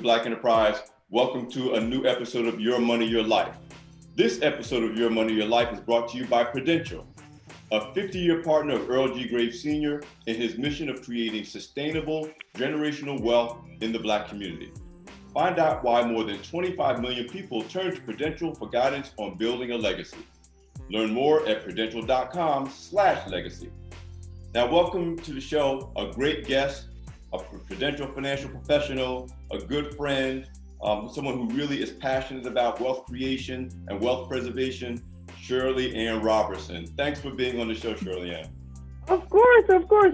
Black Enterprise. Welcome to a new episode of Your Money, Your Life. This episode of Your Money, Your Life is brought to you by Prudential, a 50-year partner of Earl G. Graves Sr. in his mission of creating sustainable generational wealth in the Black community. Find out why more than 25 million people turn to Prudential for guidance on building a legacy. Learn more at prudential.com/legacy. Now, welcome to the show, a great guest, a Prudential financial professional, a good friend, someone who really is passionate about wealth creation and wealth preservation, ShirleyAnn Robertson. Thanks for being on the show, ShirleyAnn. Of course.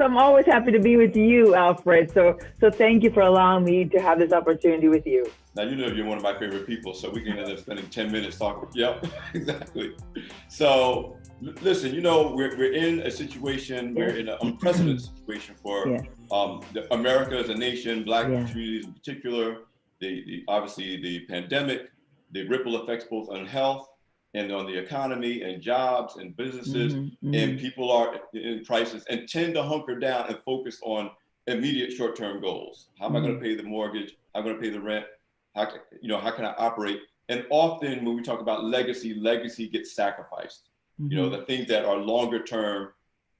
I'm always happy to be with you, Alfred. So thank you for allowing me to have this opportunity with you. Now, you know you're one of my favorite people, so we can end up spending 10 minutes talking. Yep, exactly. So listen, you know, we're in a situation, we're in an unprecedented situation for America as a nation, Black communities in particular, obviously the pandemic, the ripple effects both on health and on the economy and jobs and businesses, and people are in crisis and tend to hunker down and focus on immediate short-term goals. How am I going to pay the mortgage? How am I going to pay the rent? How can I operate? And often when we talk about legacy gets sacrificed. You know, the things that are longer term,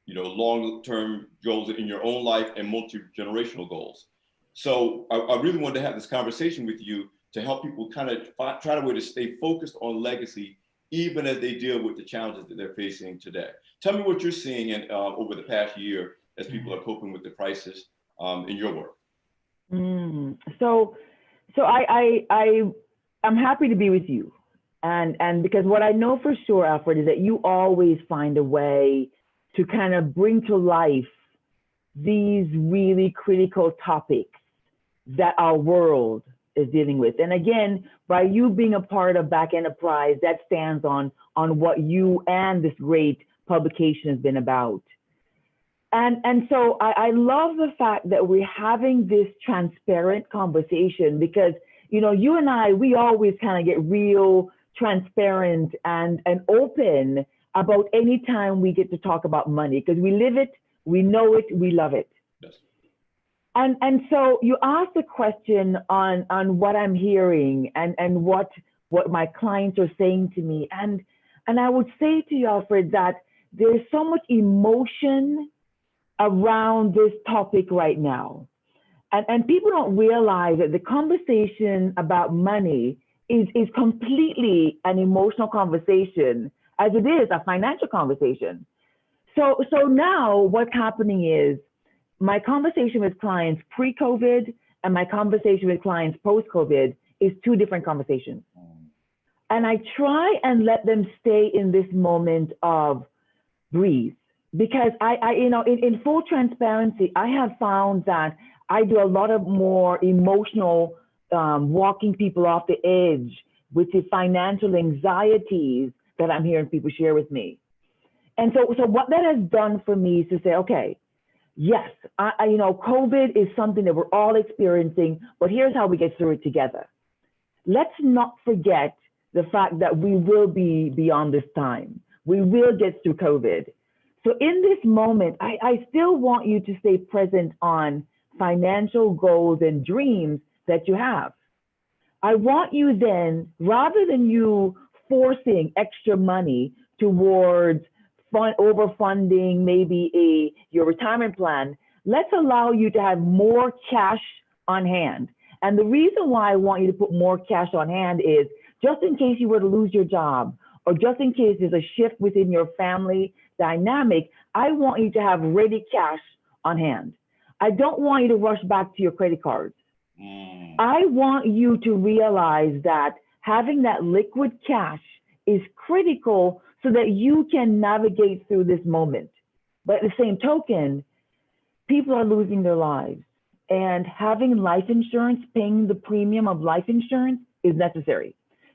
long-term goals in your own life and multi-generational goals. So I really wanted to have this conversation with you to help people kind of try a way to stay focused on legacy, even as they deal with the challenges that they're facing today. Tell me what you're seeing over the past year as people are coping with the crisis in your work. So I'm happy to be with you. And because what I know for sure, Alfred, is that you always find a way to kind of bring to life these really critical topics that our world is dealing with. And again, by you being a part of Black Enterprise, that stands on what you and this great publication has been about. And so I love the fact that we're having this transparent conversation because, you know, you and I, we always kind of get real transparent and open about any time we get to talk about money because we live it, we know it, we love it. Yes. And so you asked a question on what I'm hearing and what my clients are saying to me. And I would say to you, Alfred, that there's so much emotion around this topic right now. And people don't realize that the conversation about money is completely an emotional conversation, as it is a financial conversation. So now what's happening is my conversation with clients pre-COVID and my conversation with clients post-COVID is two different conversations. And I try and let them stay in this moment of breathe. Because in full transparency, I have found that I do a lot of more emotional walking people off the edge with the financial anxieties that I'm hearing people share with me. And so what that has done for me is to say, okay, yes, COVID is something that we're all experiencing, but here's how we get through it together. Let's not forget the fact that we will be beyond this time. We will get through COVID. So in this moment, I still want you to stay present on financial goals and dreams that you have. I want you then, rather than you forcing extra money towards overfunding maybe your retirement plan, let's allow you to have more cash on hand. And the reason why I want you to put more cash on hand is just in case you were to lose your job, or just in case there's a shift within your family dynamic, I want you to have ready cash on hand. I don't want you to rush back to your credit cards. I want you to realize that having that liquid cash is critical so that you can navigate through this moment. But at the same token, people are losing their lives, and having life insurance, paying the premium of life insurance is necessary.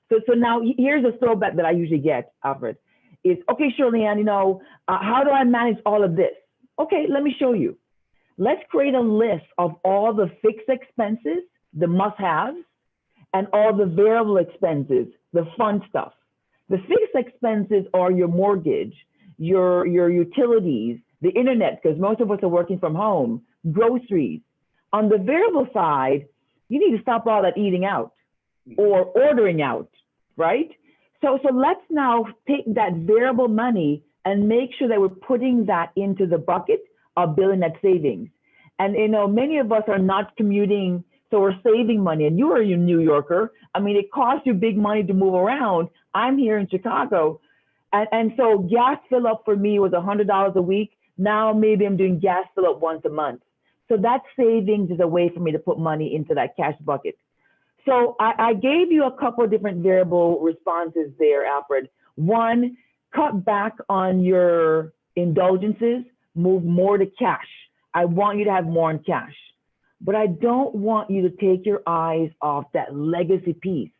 So now here's a throwback that I usually get, Alfred, is, okay, ShirleyAnn, how do I manage all of this? Okay, let me show you. Let's create a list of all the fixed expenses, the must-haves, and all the variable expenses, the fun stuff. The fixed expenses are your mortgage, your utilities, the internet, because most of us are working from home, groceries. On the variable side, you need to stop all that eating out or ordering out, right? So let's now take that variable money and make sure that we're putting that into the bucket of building that savings. And many of us are not commuting, so we're saving money. And you are a New Yorker. I mean, it costs you big money to move around. I'm here in Chicago. And so gas fill up for me was $100 a week. Now maybe I'm doing gas fill up once a month. So that savings is a way for me to put money into that cash bucket. So I gave you a couple of different variable responses there, Alfred. One, cut back on your indulgences, move more to cash. I want you to have more in cash, but I don't want you to take your eyes off that legacy piece.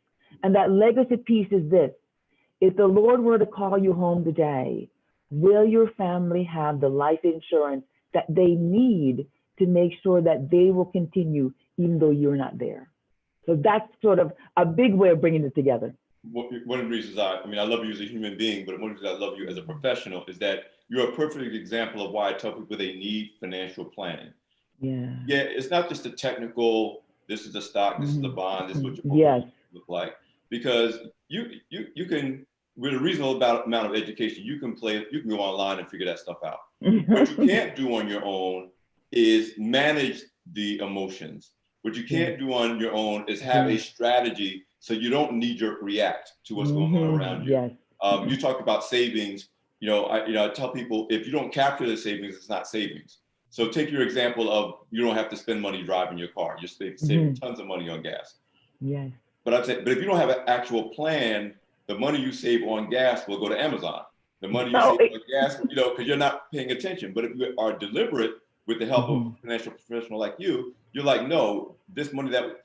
And that legacy piece is this: if the Lord were to call you home today, will your family have the life insurance that they need to make sure that they will continue even though you're not there? So that's sort of a big way of bringing it together. One of the reasons I love you as a human being, but one of the reasons I love you as a professional is that you're a perfect example of why I tell people they need financial planning. Yeah, it's not just a technical, this is a stock, this is a bond, this is what your portfolio look like. Because you can, with a reasonable amount of education, you can go online and figure that stuff out. What you can't do on your own is manage the emotions. What you can't do on your own is have a strategy so you don't knee-jerk react to what's going on around you. You talked about savings. I tell people, if you don't capture the savings, it's not savings. So take your example of you don't have to spend money driving your car. You're saving tons of money on gas. But if you don't have an actual plan, the money you save on gas will go to Amazon. The money you save on gas, because you're not paying attention. But if you are deliberate with the help of a financial professional like you, you're like, no, this money that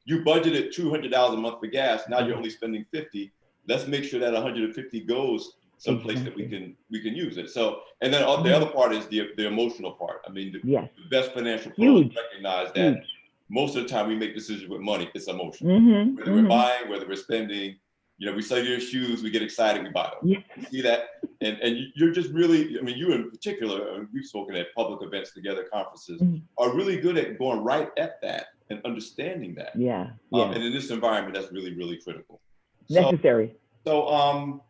you budgeted $200 a month for gas. Now you're only spending $50. Let's make sure that 150 goes someplace that we can use it. So, and then the other part is the emotional part. I mean, the best financial pros recognize that most of the time we make decisions with money, it's emotion. Whether we're buying, whether we're spending, we sell your shoes, we get excited, we buy them. You see that? And you're just really, you in particular, we've spoken at public events together, conferences, are really good at going right at that and understanding that. And in this environment, that's really, really critical. Necessary. So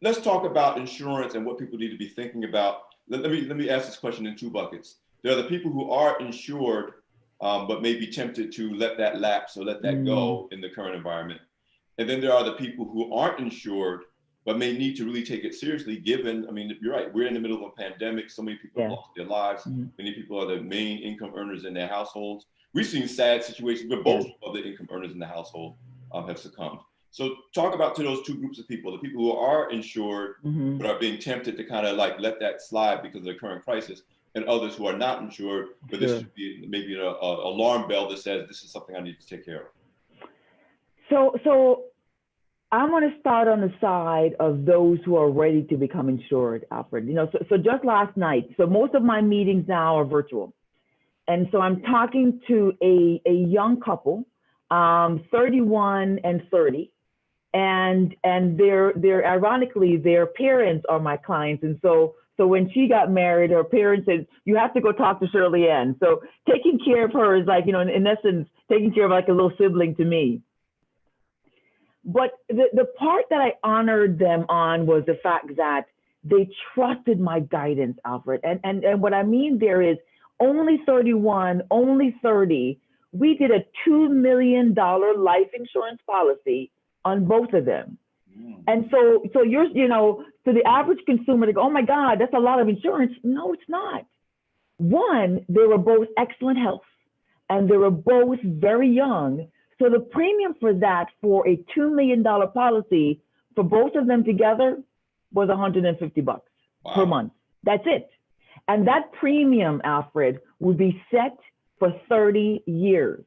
let's talk about insurance and what people need to be thinking about. Let me ask this question in two buckets. There are the people who are insured, but may be tempted to let that lapse or let that go in the current environment. And then there are the people who aren't insured, but may need to really take it seriously given, you're right, we're in the middle of a pandemic. So many people have lost their lives. Many people are the main income earners in their households. We've seen sad situations where both of the income earners in the household have succumbed. So talk about to those two groups of people, the people who are insured, but are being tempted to kind of like let that slide because of the current crisis, and others who are not insured, but this should be maybe an alarm bell that says this is something I need to take care of. So I'm going to start on the side of those who are ready to become insured, Alfred. So just last night, so most of my meetings now are virtual. And so I'm talking to a young couple, 31 and 30. And they're ironically, their parents are my clients. And so when she got married, her parents said, you have to go talk to ShirleyAnn. So taking care of her is like, in essence, taking care of like a little sibling to me. But the part that I honored them on was the fact that they trusted my guidance, Alfred. And what I mean there is only 31, only 30, we did a $2 million life insurance policy on both of them. And so you're, to the average consumer, they go, oh my God, that's a lot of insurance. No, it's not. One, they were both excellent health and they were both very young. So the premium for that, for a $2 million policy for both of them together was $150 per month. That's it. And that premium, Alfred, would be set for 30 years.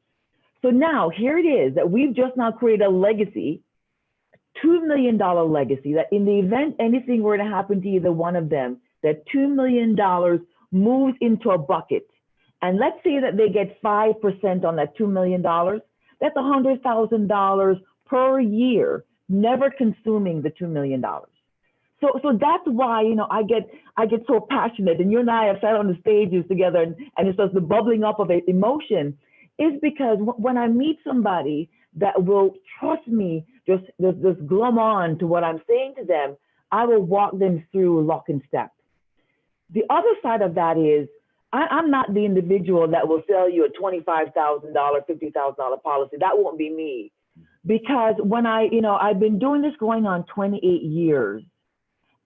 So now here it is that we've just now created a legacy, $2 million legacy, that in the event anything were to happen to either one of them, that $2 million moves into a bucket. And let's say that they get 5% on that $2 million. That's $100,000 per year, never consuming the $2 million. So that's why, I get so passionate, and you and I have sat on the stages together, and it's just the bubbling up of emotion, is because when I meet somebody that will trust me, just glom on to what I'm saying to them, I will walk them through lock and step. The other side of that is I'm not the individual that will sell you a $25,000, $50,000 policy. That won't be me. Because when I've been doing this going on 28 years,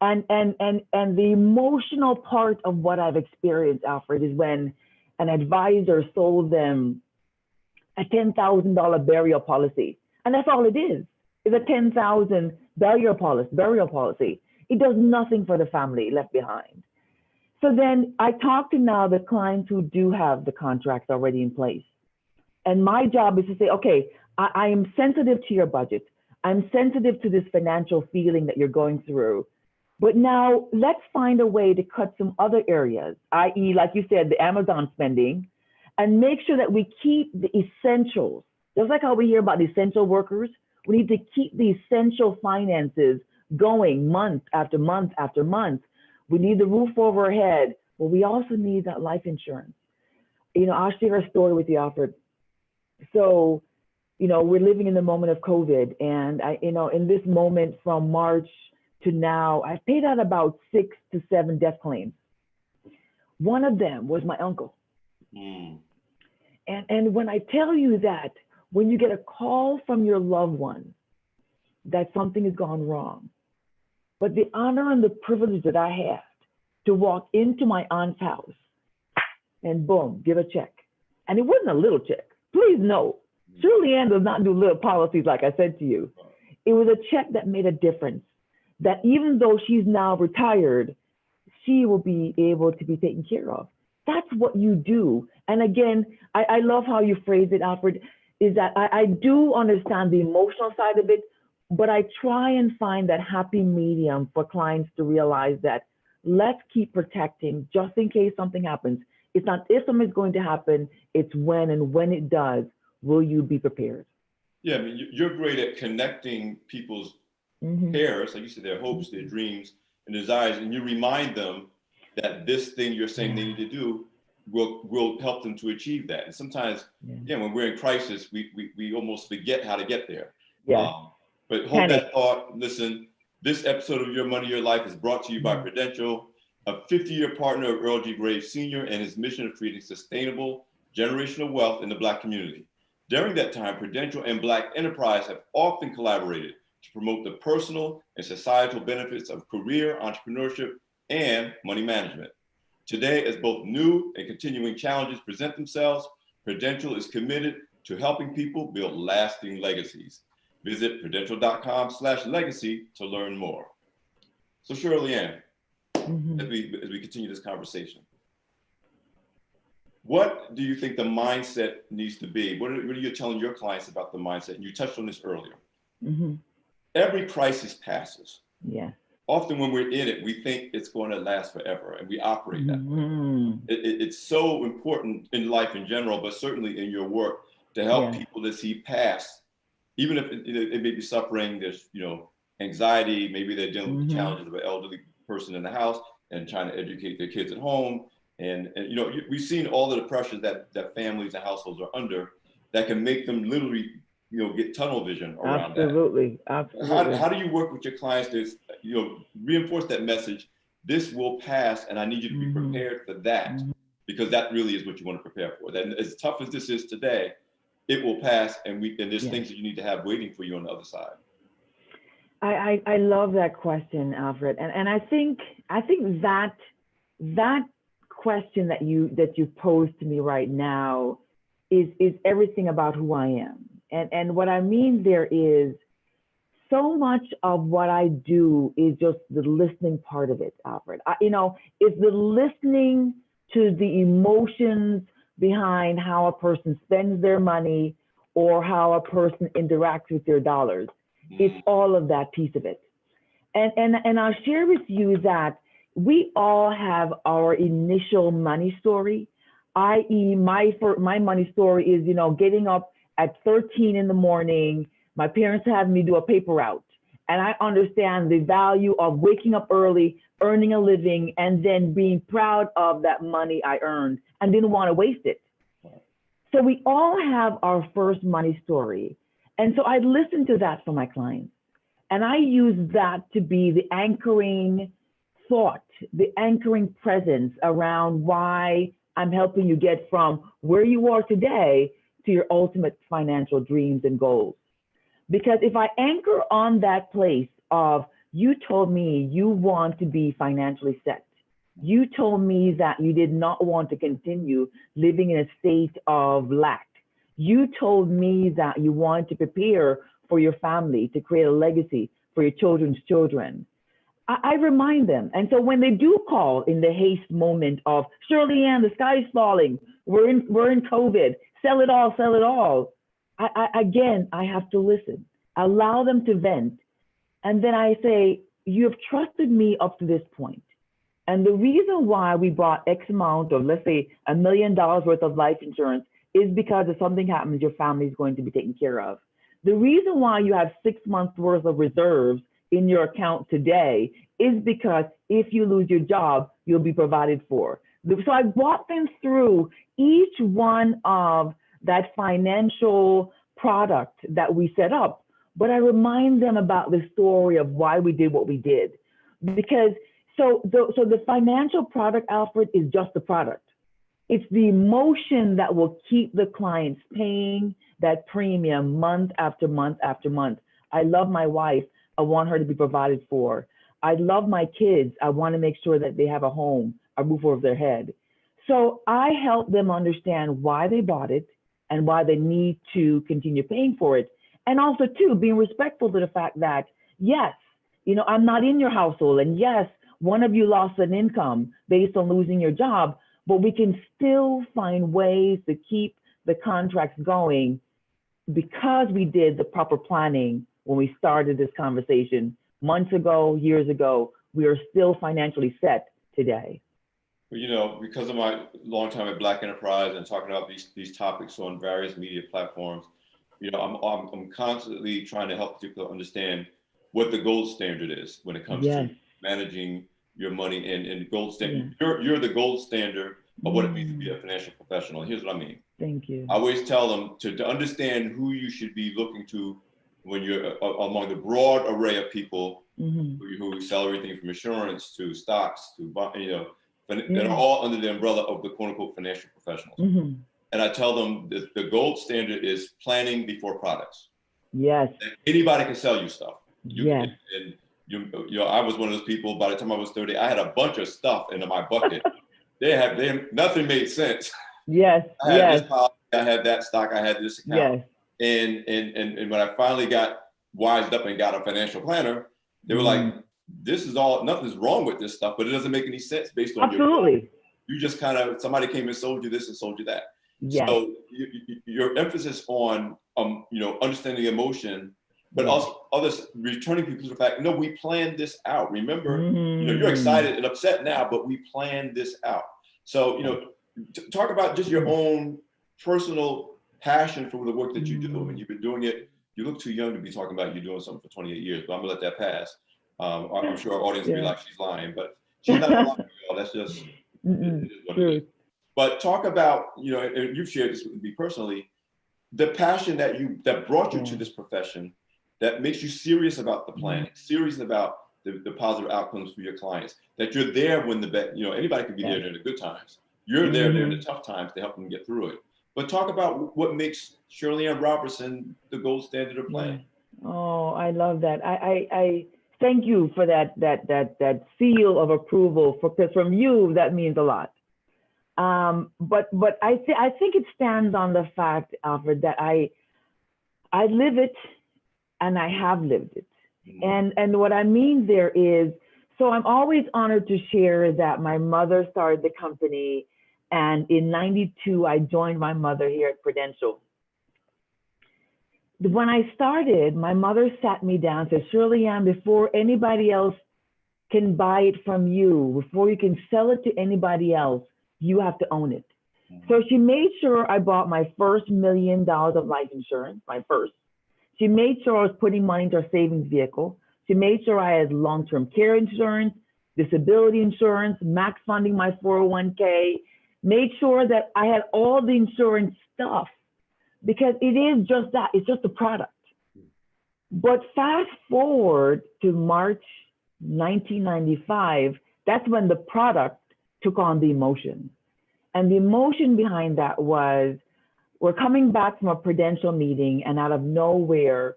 and the emotional part of what I've experienced, Alfred, is when an advisor sold them a $10,000 burial policy. And that's all it is. It's a $10,000 burial policy. It does nothing for the family left behind. So then I talk to now the clients who do have the contracts already in place. And my job is to say, okay, I am sensitive to your budget. I'm sensitive to this financial feeling that you're going through. But now let's find a way to cut some other areas, i.e., like you said, the Amazon spending, and make sure that we keep the essentials. Just like how we hear about the essential workers, we need to keep the essential finances going month after month after month. We need the roof over our head, but we also need that life insurance. I'll share a story with you, Alfred. So, we're living in the moment of COVID, and in this moment from March to now, I've paid out about 6 to 7 death claims. One of them was my uncle. And when I tell you that, when you get a call from your loved one that something has gone wrong, but the honor and the privilege that I had to walk into my aunt's house and boom, give a check. And it wasn't a little check. Please know, ShirleyAnn does not do little policies like I said to you. It was a check that made a difference, that even though she's now retired, she will be able to be taken care of. That's what you do. And again, I love how you phrase it, Alfred, is that I do understand the emotional side of it, but I try and find that happy medium for clients to realize that let's keep protecting just in case something happens. It's not if something's going to happen, it's when, and when it does, will you be prepared? Yeah, I mean, you're great at connecting people's cares, like you said, their hopes, their dreams, and desires, and you remind them that this thing you're saying they need to do will help them to achieve that. And sometimes, when we're in crisis, we almost forget how to get there. Yeah. But hold that thought. Listen, this episode of Your Money, Your Life is brought to you by Prudential, a 50-year partner of Earl G. Graves Sr. and his mission of creating sustainable generational wealth in the Black community. During that time, Prudential and Black enterprise have often collaborated to promote the personal and societal benefits of career, entrepreneurship, and money management. Today, as both new and continuing challenges present themselves, Prudential is committed to helping people build lasting legacies. Visit prudential.com/legacy to learn more. So ShirleyAnn, as we continue this conversation, what do you think the mindset needs to be? What are you telling your clients about the mindset? And you touched on this earlier. Every crisis passes. Yeah. Often when we're in it, we think it's going to last forever, and we operate that way. It's so important in life in general, but certainly in your work, to help people to see past, even if it may be suffering, there's anxiety, maybe they're dealing with the challenges of an elderly person in the house and trying to educate their kids at home. And we've seen all of the pressures that families and households are under that can make them literally get tunnel vision around that. Absolutely. How do you work with your clients to reinforce that message? This will pass, and I need you to be prepared for that, because that really is what you want to prepare for. That as tough as this is today, it will pass, and there's things that you need to have waiting for you on the other side. I love that question, Alfred, and I think that question that you posed to me right now is everything about who I am. And what I mean there is, so much of what I do is just the listening part of it, Alfred. It's the listening to the emotions behind how a person spends their money or how a person interacts with their dollars. It's all of that piece of it. And I'll share with you that we all have our initial money story, i.e. my money story is, getting up at 13 in the morning, my parents had me do a paper route. And I understand the value of waking up early, earning a living, and then being proud of that money I earned and didn't want to waste it. So we all have our first money story. And so I listen to that from my clients. And I use that to be the anchoring thought, the anchoring presence around why I'm helping you get from where you are today to your ultimate financial dreams and goals. Because if I anchor on that place of, you told me you want to be financially set. You told me that you did not want to continue living in a state of lack. You told me that you want to prepare for your family to create a legacy for your children's children. I remind them. And so when they do call in the haste moment of, ShirleyAnn, the sky is falling, we're in COVID, sell it all, sell it all. I have to listen, allow them to vent. And then I say, you have trusted me up to this point. And the reason why we bought X amount of, let's say, $1 million worth of life insurance is because if something happens, your family is going to be taken care of. The reason why you have 6 months worth of reserves in your account today is because if you lose your job, you'll be provided for. So I walk them through each one of that financial product that we set up, but I remind them about the story of why we did what we did. Because so the financial product, Alfred, is just the product. It's the emotion that will keep the clients paying that premium month after month after month. I love my wife. I want her to be provided for. I love my kids. I want to make sure that they have a home, a roof over their head. So I help them understand why they bought it and why they need to continue paying for it. And also, too, being respectful to the fact that, yes, I'm not in your household. And yes, one of you lost an income based on losing your job, but we can still find ways to keep the contracts going because we did the proper planning when we started this conversation months ago, years ago. We are still financially set today. Because of my long time at Black Enterprise and talking about these topics on various media platforms, I'm constantly trying to help people understand what the gold standard is when it comes to managing your money and gold standard. You're the gold standard of what it means to be a financial professional. And here's what I mean. Thank you. I always tell them to understand who you should be looking to when you're among the broad array of people who sell everything from insurance to stocks to, that are all under the umbrella of the quote unquote financial professionals. And I tell them that the gold standard is planning before products. Yes. Anybody can sell you stuff. Yes. I was one of those people, by the time I was 30, I had a bunch of stuff into my bucket. Nothing made sense. Yes. I had this policy, I had that stock, I had this account. Yes. And when I finally got wised up and got a financial planner, they were like, nothing's wrong with this stuff, but it doesn't make any sense based on you just somebody came and sold you this and sold you that. Yes. So your emphasis on, understanding emotion, but also others returning people to the fact, no, we planned this out. Remember, you're excited and upset now, but we planned this out. So, talk about just your own personal passion for the work that you do. And you've been doing it. You look too young to be talking about you doing something for 28 years, but I'm gonna let that pass. I'm sure our audience will be like, she's lying, but she's not lying. That's just what it is. But talk about, and you've shared this with me personally, the passion that brought you to this profession, that makes you serious about the planning, serious about the positive outcomes for your clients, that you're there when anybody can be there during the good times. You're there during the tough times to help them get through it. But talk about what makes ShirleyAnn Robertson the gold standard of planning. Oh, I love that. I thank you for that seal of approval, because from you, that means a lot. But I think it stands on the fact, Alfred, that I live it and I have lived it. And what I mean there is, so I'm always honored to share that my mother started the company, and in '92, I joined my mother here at Prudential. When I started, my mother sat me down and said, ShirleyAnn, before anybody else can buy it from you, before you can sell it to anybody else, you have to own it. So she made sure I bought my first $1 million of life insurance, my first. She made sure I was putting money into a savings vehicle. She made sure I had long-term care insurance, disability insurance, max funding my 401k, made sure that I had all the insurance stuff, because it is just that, it's just a product. But fast forward to March 1995, that's when the product took on the emotion. And the emotion behind that was, we're coming back from a Prudential meeting, and out of nowhere,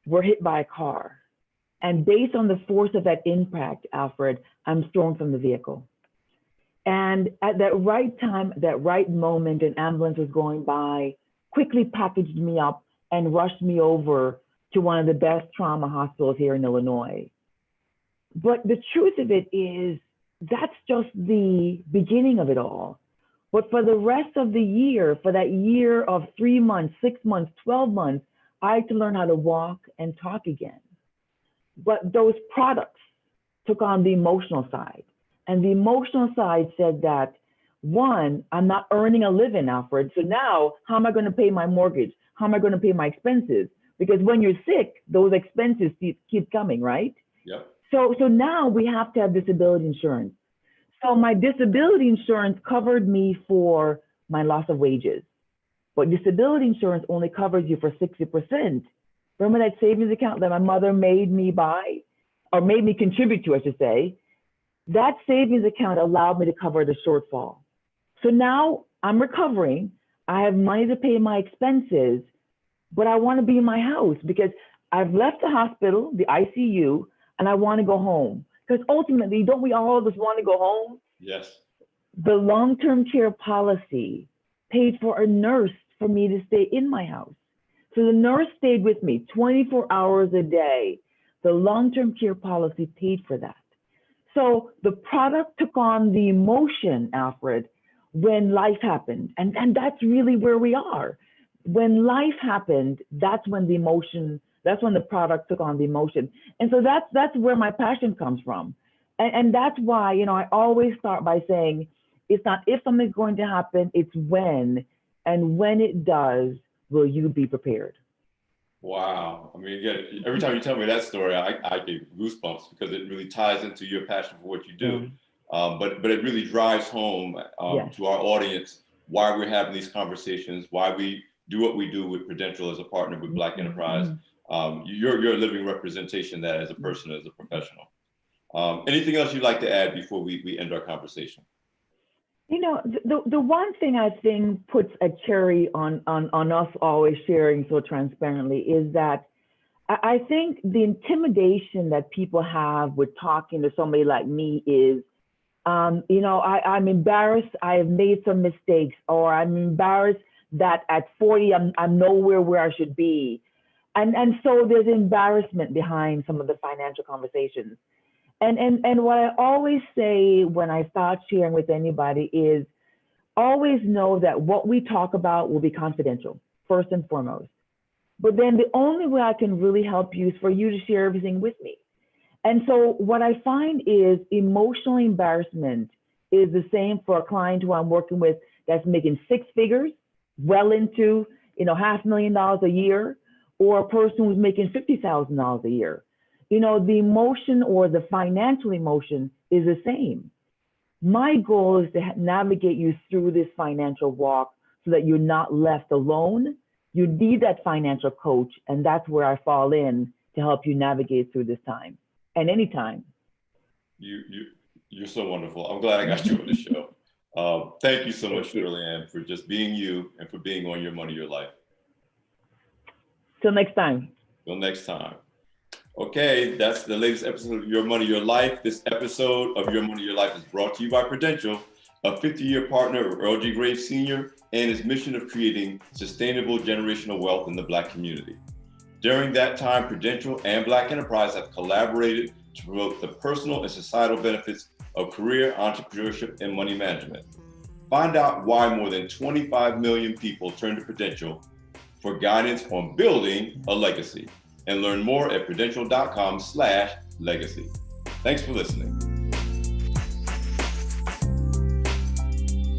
we're hit by a car. And based on the force of that impact, Alfred, I'm thrown from the vehicle. And at that right time, that right moment, an ambulance was going by, quickly packaged me up and rushed me over to one of the best trauma hospitals here in Illinois. But the truth of it is, that's just the beginning of it all. But for the rest of the year, for that year of 3 months, 6 months, 12 months, I had to learn how to walk and talk again. But those products took on the emotional side. And the emotional side said that, one, I'm not earning a living, Alfred. So now, how am I going to pay my mortgage? How am I going to pay my expenses? Because when you're sick, those expenses keep coming, right? Yep. So now we have to have disability insurance. So my disability insurance covered me for my loss of wages. But disability insurance only covers you for 60%. Remember that savings account that my mother made me buy, or made me contribute to, I should say? That savings account allowed me to cover the shortfall. So now I'm recovering. I have money to pay my expenses, but I want to be in my house because I've left the hospital, the ICU, and I want to go home. Because ultimately, don't we all just want to go home? Yes. The long-term care policy paid for a nurse for me to stay in my house. So the nurse stayed with me 24 hours a day. The long-term care policy paid for that. So the product took on the emotion, Alfred, when life happened. And that's really where we are. When life happened, that's when the emotion, that's when the product took on the emotion. And so that's where my passion comes from. And that's why, I always start by saying, it's not if something's going to happen, it's when. And when it does, will you be prepared? Wow. I mean, again, every time you tell me that story, I get goosebumps because it really ties into your passion for what you do. But it really drives home Yes. to our audience why we're having these conversations, why we do what we do with Prudential as a partner with Black Enterprise. You're a living representation of that as a person, as a professional. Anything else you'd like to add before we end our conversation? The one thing I think puts a cherry on us always sharing so transparently is that I think the intimidation that people have with talking to somebody like me is, I'm embarrassed I have made some mistakes, or I'm embarrassed that at 40, I'm nowhere where I should be. And so there's embarrassment behind some of the financial conversations. And what I always say when I start sharing with anybody is always know that what we talk about will be confidential, first and foremost. But then the only way I can really help you is for you to share everything with me. And so what I find is emotional embarrassment is the same for a client who I'm working with that's making 6 figures, well into $500,000 a year, or a person who's making $50,000 a year. The emotion or the financial emotion is the same. My goal is to navigate you through this financial walk so that you're not left alone. You need that financial coach, and that's where I fall in to help you navigate through this time and any time. You're so wonderful. I'm glad I got you on the show. Thank you so much, ShirleyAnn, for just being you and for being on Your Money, Your Life. Till next time. Till next time. Okay, that's the latest episode of Your Money, Your Life. This episode of Your Money, Your Life is brought to you by Prudential, a 50-year partner of Earl G. Graves Sr. and his mission of creating sustainable generational wealth in the Black community. During that time, Prudential and Black Enterprise have collaborated to promote the personal and societal benefits of career entrepreneurship and money management. Find out why more than 25 million people turn to Prudential for guidance on building a legacy. And learn more at prudential.com/legacy. Thanks for listening.